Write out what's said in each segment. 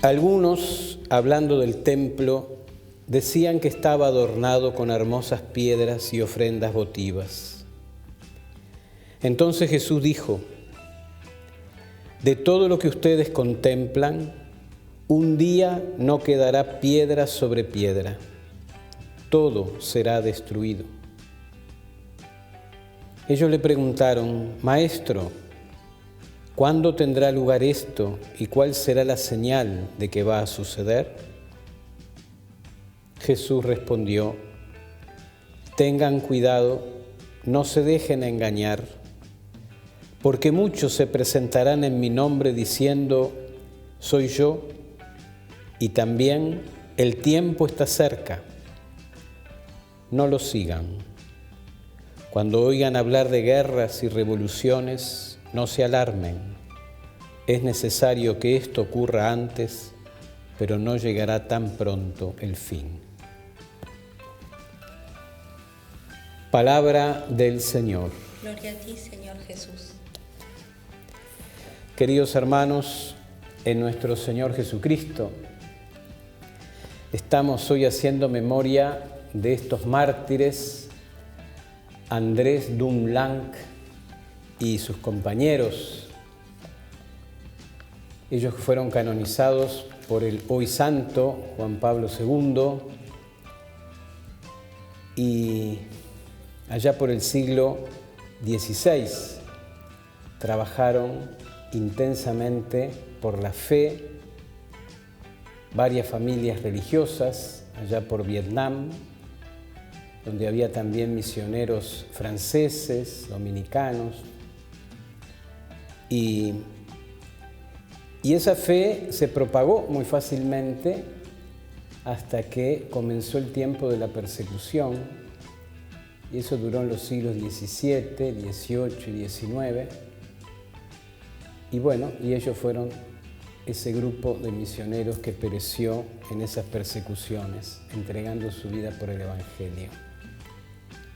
Algunos, hablando del templo, decían que estaba adornado con hermosas piedras y ofrendas votivas. Entonces Jesús dijo: de todo lo que ustedes contemplan, un día no quedará piedra sobre piedra, todo será destruido. Ellos le preguntaron: Maestro, ¿cuándo tendrá lugar esto y cuál será la señal de que va a suceder? Jesús respondió: tengan cuidado, no se dejen engañar, porque muchos se presentarán en mi nombre diciendo: soy yo, y también el tiempo está cerca. No los sigan. Cuando oigan hablar de guerras y revoluciones, no se alarmen. Es necesario que esto ocurra antes, pero no llegará tan pronto el fin. Palabra del Señor. Gloria a ti, Señor Jesús. Queridos hermanos, en nuestro Señor Jesucristo, estamos hoy haciendo memoria de estos mártires, Andrés Dumblanc y sus compañeros. Ellos fueron canonizados por el hoy santo Juan Pablo II y allá por el siglo XVI trabajaron intensamente por la fe, varias familias religiosas allá por Vietnam, donde había también misioneros franceses, dominicanos, y esa fe se propagó muy fácilmente hasta que comenzó el tiempo de la persecución, y eso duró en los siglos XVII, XVIII y XIX, y bueno, y ellos fueron ese grupo de misioneros que pereció en esas persecuciones, entregando su vida por el Evangelio.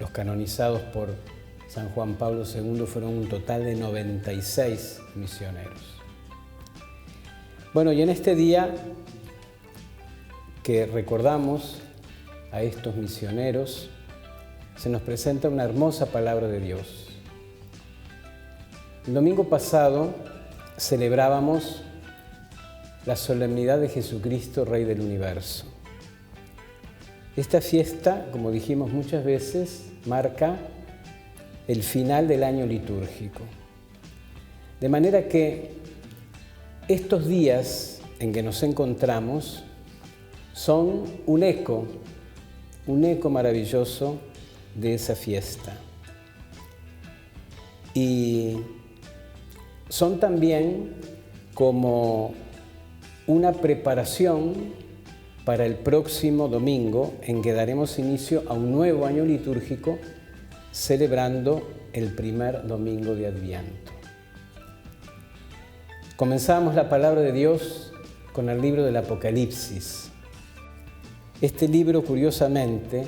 Los canonizados por San Juan Pablo II fueron un total de 96 misioneros. Bueno, y en este día que recordamos a estos misioneros, se nos presenta una hermosa palabra de Dios. El domingo pasado celebrábamos la solemnidad de Jesucristo, Rey del Universo. Esta fiesta, como dijimos muchas veces, marca el final del año litúrgico. De manera que estos días en que nos encontramos son un eco maravilloso de esa fiesta. Y son también como una preparación para el próximo domingo, en que daremos inicio a un nuevo año litúrgico, celebrando el primer domingo de Adviento. Comenzamos la palabra de Dios con el libro del Apocalipsis. Este libro, curiosamente,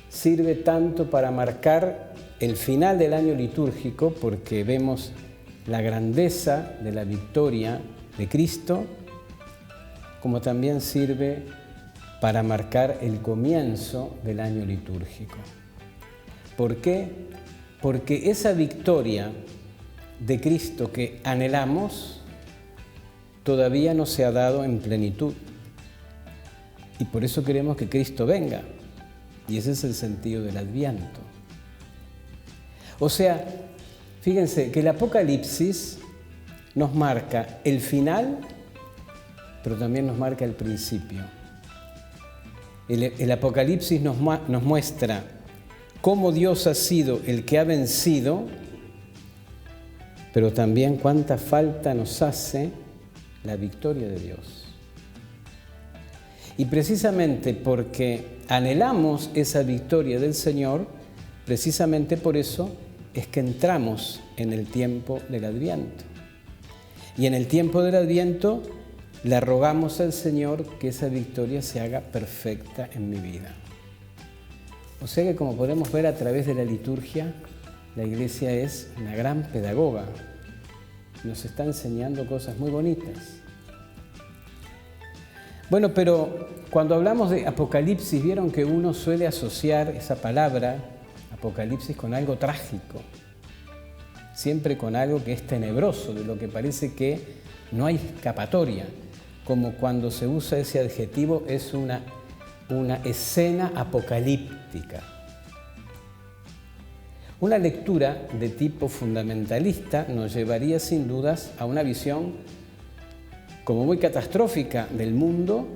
sirve tanto para marcar el final del año litúrgico, porque vemos la grandeza de la victoria de Cristo, como también sirve para marcar el comienzo del año litúrgico. ¿Por qué? Porque esa victoria de Cristo que anhelamos todavía no se ha dado en plenitud. Y por eso queremos que Cristo venga. Y ese es el sentido del Adviento. O sea, fíjense que el Apocalipsis nos marca el final, pero también nos marca el principio. El Apocalipsis nos muestra cómo Dios ha sido el que ha vencido, pero también cuánta falta nos hace la victoria de Dios. Y precisamente porque anhelamos esa victoria del Señor, precisamente por eso es que entramos en el tiempo del Adviento. Y en el tiempo del Adviento le rogamos al Señor que esa victoria se haga perfecta en mi vida. O sea que, como podemos ver a través de la liturgia, la Iglesia es una gran pedagoga. Nos está enseñando cosas muy bonitas. Bueno, pero cuando hablamos de Apocalipsis, vieron que uno suele asociar esa palabra, Apocalipsis, con algo trágico, siempre con algo que es tenebroso, de lo que parece que no hay escapatoria, como cuando se usa ese adjetivo, es una escena apocalíptica. Una lectura de tipo fundamentalista nos llevaría sin dudas a una visión como muy catastrófica del mundo,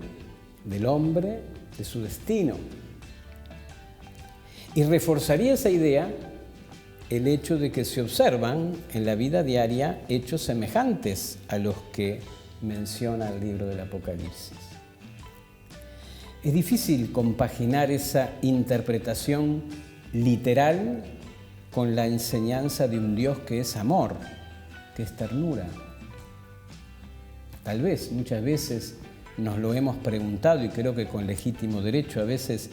del hombre, de su destino. Y reforzaría esa idea el hecho de que se observan en la vida diaria hechos semejantes a los que menciona el libro del Apocalipsis. Es difícil compaginar esa interpretación literal con la enseñanza de un Dios que es amor, que es ternura. Tal vez, muchas veces nos lo hemos preguntado y creo que con legítimo derecho a veces,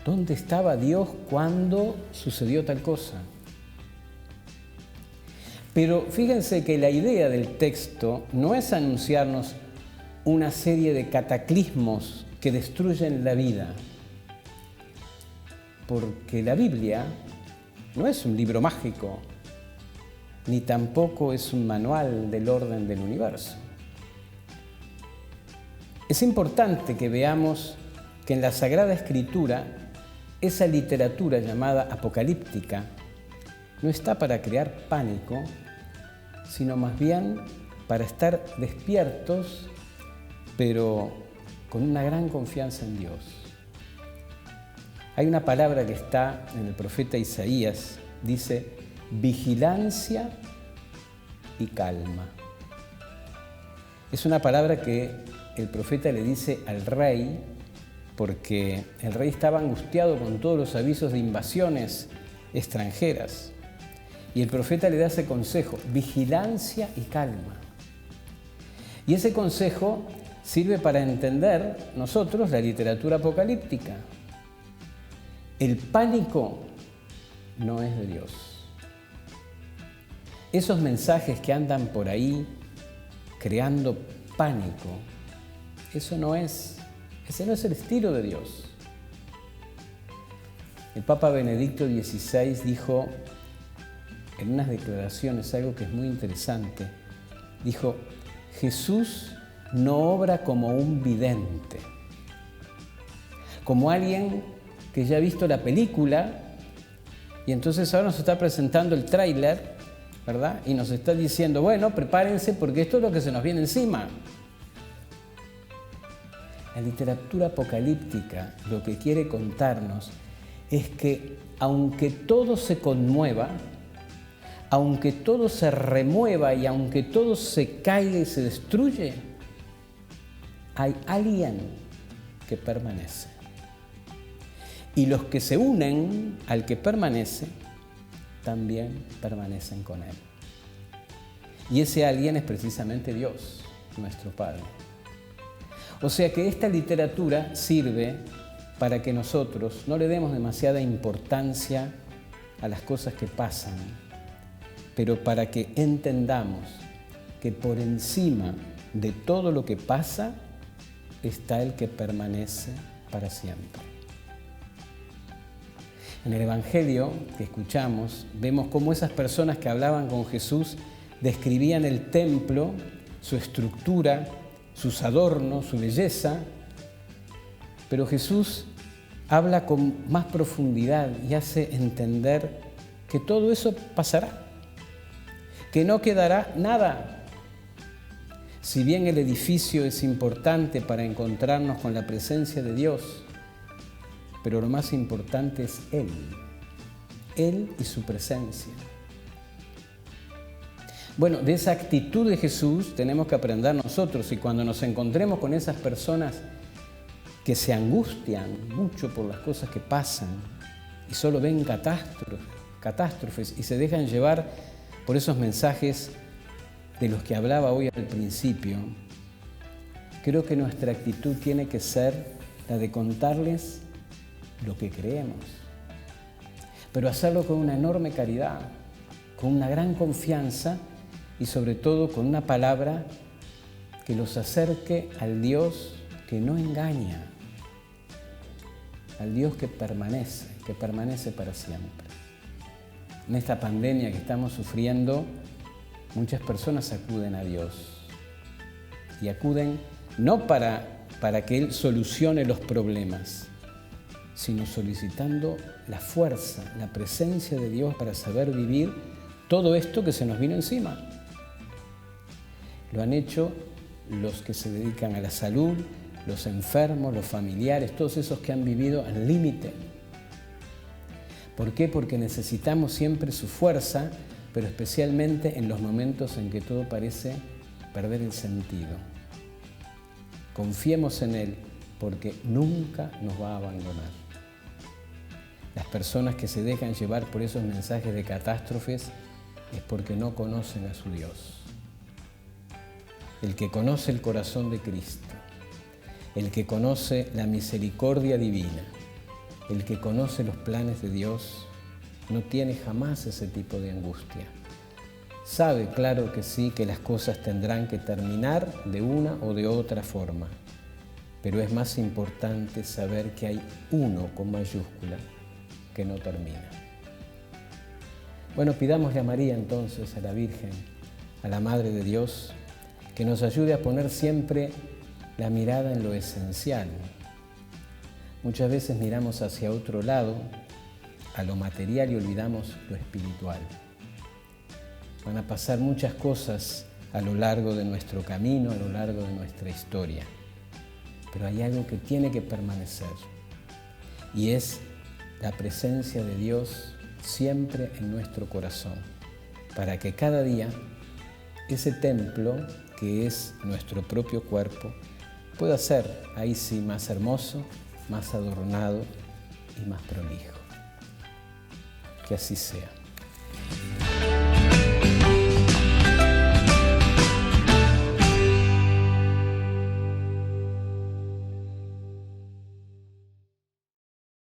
¿dónde estaba Dios cuando sucedió tal cosa? Pero fíjense que la idea del texto no es anunciarnos una serie de cataclismos que destruyen la vida, porque la Biblia no es un libro mágico, ni tampoco es un manual del orden del universo. Es importante que veamos que en la Sagrada Escritura, esa literatura llamada apocalíptica no está para crear pánico, sino más bien para estar despiertos, pero con una gran confianza en Dios. Hay una palabra que está en el profeta Isaías, dice vigilancia y calma. Es una palabra que el profeta le dice al rey, porque el rey estaba angustiado con todos los avisos de invasiones extranjeras. Y el profeta le da ese consejo, vigilancia y calma. Y ese consejo sirve para entender nosotros la literatura apocalíptica. El pánico no es de Dios. Esos mensajes que andan por ahí creando pánico, ese no es el estilo de Dios. El Papa Benedicto XVI dijo en unas declaraciones algo que es muy interesante. Dijo, Jesús no obra como un vidente, como alguien que ya ha visto la película y entonces ahora nos está presentando el tráiler, ¿verdad? Y nos está diciendo, bueno, prepárense porque esto es lo que se nos viene encima. La literatura apocalíptica lo que quiere contarnos es que aunque todo se conmueva, aunque todo se remueva y aunque todo se caiga y se destruye, hay alguien que permanece. Y los que se unen al que permanece, también permanecen con él. Y ese alguien es precisamente Dios, nuestro Padre. O sea que esta literatura sirve para que nosotros no le demos demasiada importancia a las cosas que pasan, pero para que entendamos que por encima de todo lo que pasa está el que permanece para siempre. En el Evangelio que escuchamos, vemos cómo esas personas que hablaban con Jesús describían el templo, su estructura, sus adornos, su belleza, pero Jesús habla con más profundidad y hace entender que todo eso pasará, que no quedará nada. Si bien el edificio es importante para encontrarnos con la presencia de Dios, pero lo más importante es Él y su presencia. Bueno, de esa actitud de Jesús tenemos que aprender nosotros y cuando nos encontremos con esas personas que se angustian mucho por las cosas que pasan y solo ven catástrofes y se dejan llevar por esos mensajes de los que hablaba hoy al principio, creo que nuestra actitud tiene que ser la de contarles lo que creemos, pero hacerlo con una enorme caridad, con una gran confianza y sobre todo con una palabra que los acerque al Dios que no engaña, al Dios que permanece para siempre. En esta pandemia que estamos sufriendo, muchas personas acuden a Dios y acuden no para que Él solucione los problemas, sino solicitando la fuerza, la presencia de Dios para saber vivir todo esto que se nos vino encima. Lo han hecho los que se dedican a la salud, los enfermos, los familiares, todos esos que han vivido al límite. ¿Por qué? Porque necesitamos siempre su fuerza, pero especialmente en los momentos en que todo parece perder el sentido. Confiemos en Él, porque nunca nos va a abandonar. Las personas que se dejan llevar por esos mensajes de catástrofes es porque no conocen a su Dios. El que conoce el corazón de Cristo, el que conoce la misericordia divina, el que conoce los planes de Dios, no tiene jamás ese tipo de angustia. Sabe, claro que sí, que las cosas tendrán que terminar de una o de otra forma, pero es más importante saber que hay uno con mayúscula que no termina. Bueno, pidámosle a María entonces, a la Virgen, a la Madre de Dios, que nos ayude a poner siempre la mirada en lo esencial. Muchas veces miramos hacia otro lado, a lo material, y olvidamos lo espiritual. Van a pasar muchas cosas a lo largo de nuestro camino, a lo largo de nuestra historia. Pero hay algo que tiene que permanecer, y es la presencia de Dios siempre en nuestro corazón, para que cada día ese templo, que es nuestro propio cuerpo, pueda ser, ahí sí, más hermoso, más adornado y más prolijo. Que así sea.